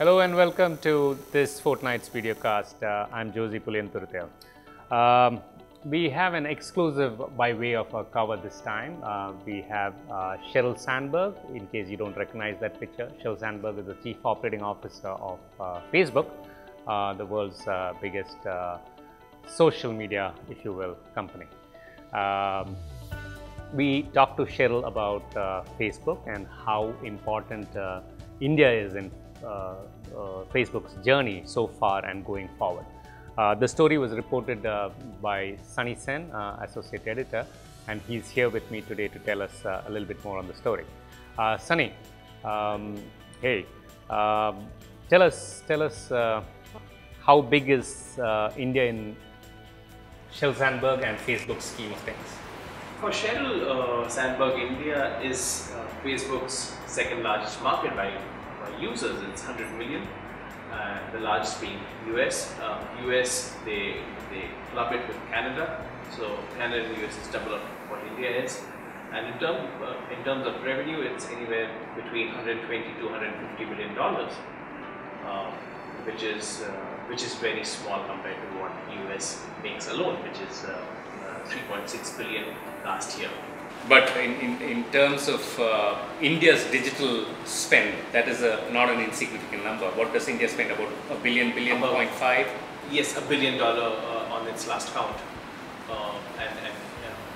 Hello and welcome to this fortnight's videocast. I'm Josey Puliyenthuruthel. We have an exclusive by way of a cover this time. We have Sheryl Sandberg. In case you don't recognize that picture, Sheryl Sandberg is the Chief Operating Officer of Facebook, the world's biggest social media, if you will, company. We talked to Sheryl about Facebook and how important India is in Facebook's journey so far and going forward. The story was reported by Sunny Sen, Associate Editor, and he's here with me today to tell us a little bit more on the story. Sunny, hey, tell us how big is India in Sheryl Sandberg and Facebook's scheme of things? For Sheryl Sandberg, India is Facebook's second largest market by users. It's 100 million, the largest being US. US, they club it with Canada, so Canada and US is double of what India is. And in terms of revenue, it's anywhere between 120 to 150 million dollars, which is very small compared to what US makes alone, which is 3.6 billion last year. But in terms of India's digital spend, that is not an insignificant number. What does India spend? About a billion, 0.5? Yes, $1 billion on its last count. And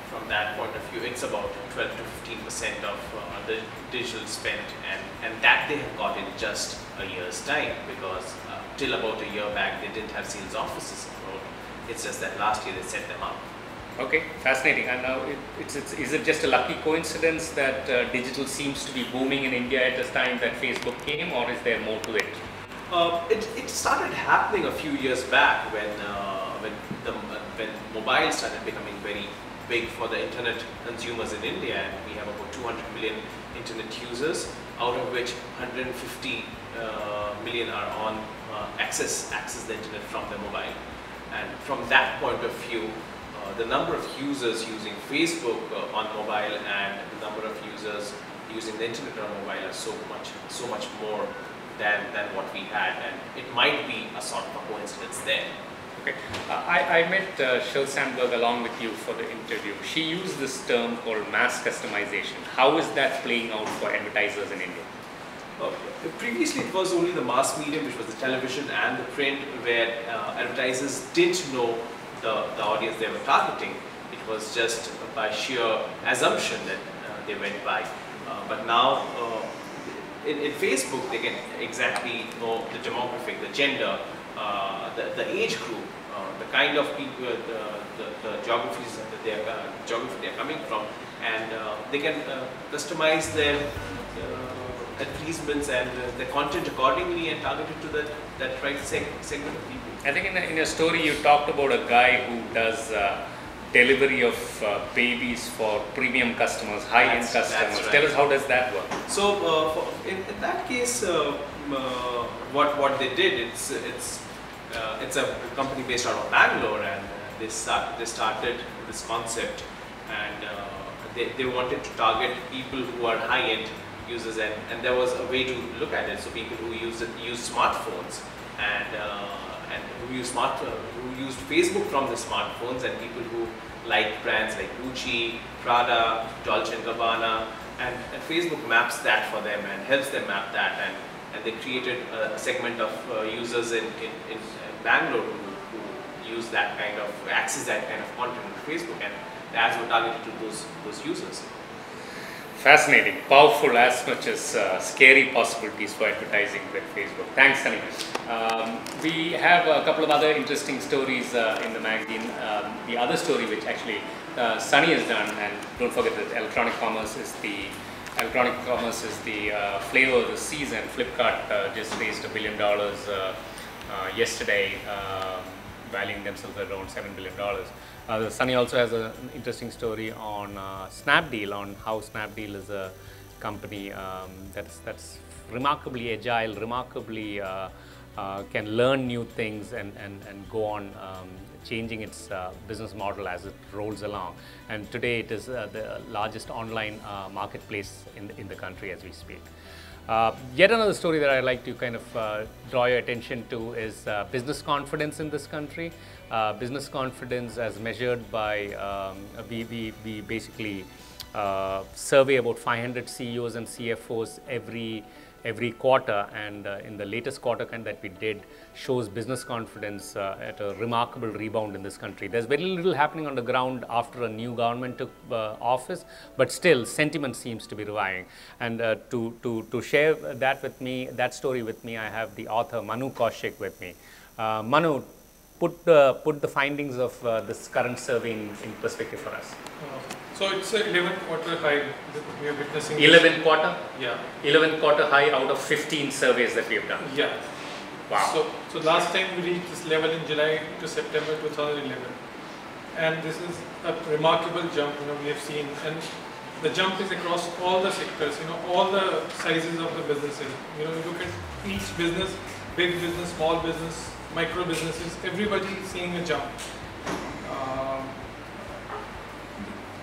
from that point of view, it's about 12 to 15% of the digital spend, and that they have got in just a year's time, because till about a year back they didn't have sales offices abroad. It's just that last year they set them up. Okay, fascinating. And now, is it just a lucky coincidence that digital seems to be booming in India at this time that Facebook came, or is there more to it? It started happening a few years back when mobile started becoming very big for the internet consumers in India, and we have about 200 million internet users, out of which 150 million are on access the internet from the mobile. And from that point of view, the number of users using Facebook on mobile and the number of users using the internet on mobile are so much more than what we had, and it might be a sort of a coincidence there. Okay, I met Sheryl Sandberg along with you for the interview. She used this term called mass customization. How is that playing out for advertisers in India? Previously, it was only the mass medium, which was the television and the print, where advertisers didn't know the audience they were targeting. It was just by sheer assumption that they went by. But now in Facebook, they can exactly know the demographic, the gender, the age group, the kind of people, the geographies that geography they are coming from, and they can customize their advertisements and the content accordingly and target it to that right segment of people. I think in a story you talked about a guy who does delivery of babies for premium customers, high-end customers. That's right. Tell us, how does that work? So in that case, what they did, it's a company based out of Bangalore, and they started this concept, and they wanted to target people who are high-end users, and there was a way to look at it. So people who use smartphones and who used Facebook from the smartphones, and people who like brands like Gucci, Prada, Dolce & Gabbana, and Facebook maps that for them and helps them map that, and they created a segment of users in Bangalore who use that kind of, access that kind of content on Facebook, and the ads were targeted to those users. Fascinating, powerful as much as scary possibilities for advertising with Facebook. Thanks, Sunny. We have a couple of other interesting stories in the magazine. The other story, which actually Sunny has done, and don't forget that electronic commerce is the flavor of the season. Flipkart just raised $1 billion yesterday, valuing themselves at around $7 billion. Sunny also has an interesting story on Snapdeal, on how Snapdeal is a company that's remarkably agile, remarkably can learn new things and go on changing its business model as it rolls along. And today it is the largest online marketplace in the country as we speak. Yet another story that I'd like to kind of draw your attention to is business confidence in this country. Business confidence as measured by, we basically survey about 500 CEOs and CFOs every quarter, and in the latest quarter that we did shows business confidence at a remarkable rebound in this country. There's very little happening on the ground after a new government took office, but still sentiment seems to be reviving. And to share that story with me, I have the author Manu Kaushik with me. Manu, put the findings of this current survey in perspective for us. So it's a 11th quarter high that we are witnessing. 11th quarter? Yeah. 11th quarter high out of 15 surveys that we have done. Yeah. Wow. So last time we reached this level in July to September 2011. And this is a remarkable jump, we have seen. And the jump is across all the sectors, all the sizes of the businesses. You look at each business, big business, small business, micro businesses, everybody is seeing a jump.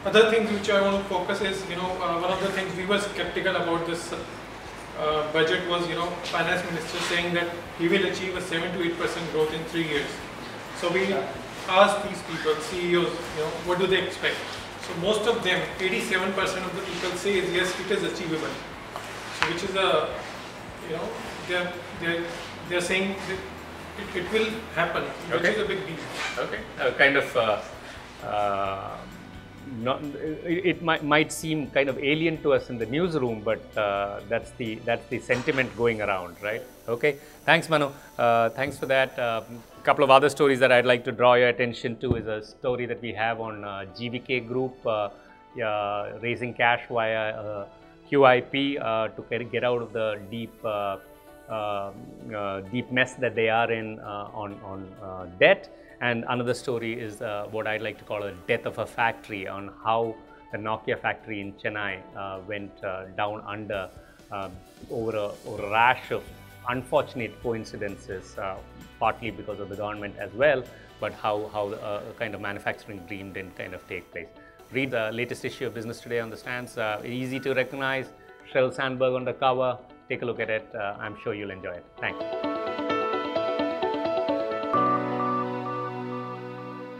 Other things which I want to focus is, one of the things we were skeptical about this budget was, finance minister saying that he will achieve a 7 to 8% growth in 3 years. So we asked these people, CEOs, what do they expect? So most of them, 87% of the people say is yes, it is achievable. So which is a, they're saying that it will happen, which is a big deal. Okay, it might seem kind of alien to us in the newsroom, but that's the sentiment going around, right? Okay, thanks Manu, thanks for that. Couple of other stories that I'd like to draw your attention to is a story that we have on GVK Group raising cash via QIP to get out of the deep mess that they are in on debt. And another story is what I'd like to call a death of a factory, on how the Nokia factory in Chennai went down under over a rash of unfortunate coincidences, partly because of the government as well, but how a kind of manufacturing dream didn't kind of take place. Read the latest issue of Business Today on the stands. Easy to recognize, Sheryl Sandberg on the cover. Take a look at it. I'm sure you'll enjoy it. Thanks.